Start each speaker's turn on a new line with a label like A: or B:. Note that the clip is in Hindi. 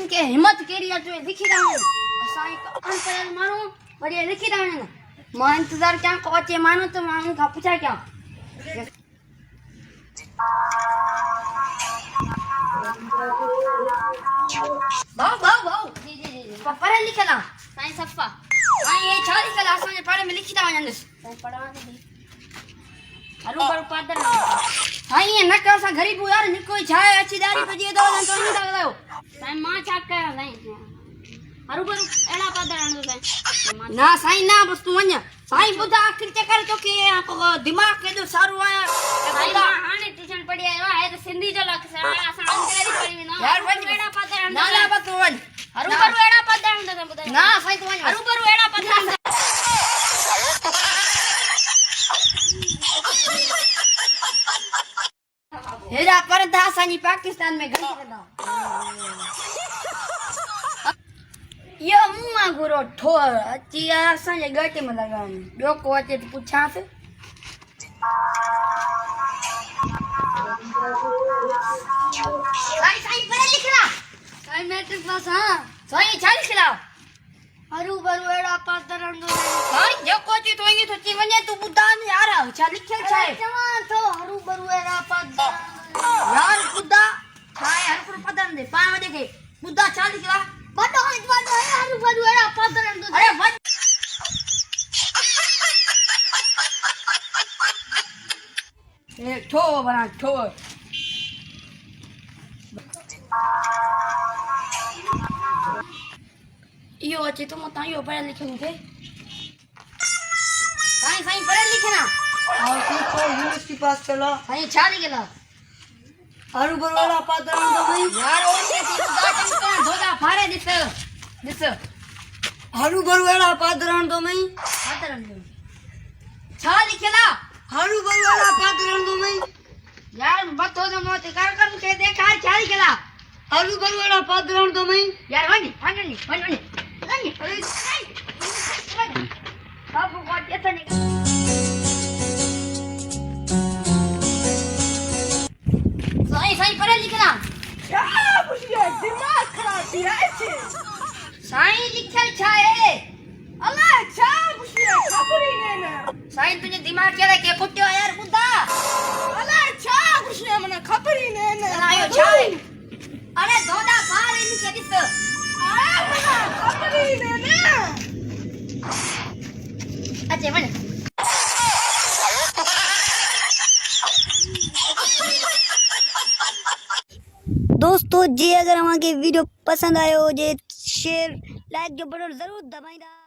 A: के हिम्मत केरी है तो लिखी रहा है असाई अनपढ़ मानो बढ़िया लिखी रहा है मैं इंतजार क्या को अचे मानो तो मैं उनका पूछा क्या भाऊ जी पढ़े लिखे ना साईं सफा हां ये छारी कला असां पढ़े में लिखी रहा है साईं पढ़वा दे हरु पर पादर हां ये न का सा गरीब यार निको छाए अच्छी दारी पजी दो तो नहीं लगदायो साईं मां छा कर साईं हरु पर एड़ा पादर आनो साईं ना साईं ना बस तू वन्या साईं बुधा आखिर चक्कर तो के आपको दिमाग के जो सारू आया साईं हाने ट्यूशन पढ़ी आयो है तो सिंधी जो लख से असा अंग्रेजी पढ़ी ना यार वन एड़ा पादर ना ना बस तू वन हरु पर एड़ा पादर आनो बुधा ना साईं तू हरु पर एड़ा पादर हेरा पर था सानी पाकिस्तान में गई ना यो मुआ गुरो ठोर अची असां जे गटे में लगान बियो को अचे तो पूछा से साईं पढ़े लिखला साईं मैट्रिक पास हां साईं छा लिखला हरु बरु एड़ा पादर अंदो साईं जो को ची तो ये तो ची वने तू बुधा ने यार छा लिखल छाए जवान तो हरु बरु एड़ा पादर यार बुद्धा छाए हर पर पदन दे पाव देखे बुद्धा छा लिखला बड़ो है हरु बरु एड़ा पादर अंदो अरे वन ए ठो बना ठो यो अचे तो मता यो पढ़े लिखे मुझे साईं पढ़े लिखे ना
B: और तू तो यूनिवर्सिटी पास चला
A: साईं छा लिखला
B: हरु बरु एड़ा पादर अंदो भाई
A: यार ओ के ती बुद्धा चमका धोदा फारे दिस
B: हरु बरु एड़ा पादर अंदो भाई
A: पादर अंदो छा लिखला
B: हरु बरु एड़ा पादर अंदो भाई
A: यार बतो तो मोते कर के देखा छा लिखला
B: हरु बरु एड़ा पादर अंदो भाई
A: यार वनी अरे बाबू को ऐसा नहीं साईं पढ़े लिखना
B: क्या बुझिए दिमाग खराब किया ऐसे
A: साईं लिखल छाए
B: अल्लाह छा बुझिए खबर ही नहीं ना
A: साईं तुझे दिमाग के कुटियो यार बुद्धा
B: अल्लाह छा बुझिए मने खबर ही नहीं ना
A: आयो छाए अरे धोदा फार इनके दिस
B: मने खबर ही नहीं ना
A: अच्छे बने
C: दोस्तों जी अगर हमारे वीडियो पसंद आयो जे शेयर लाइक जो बटन जरूर दबाइंदा।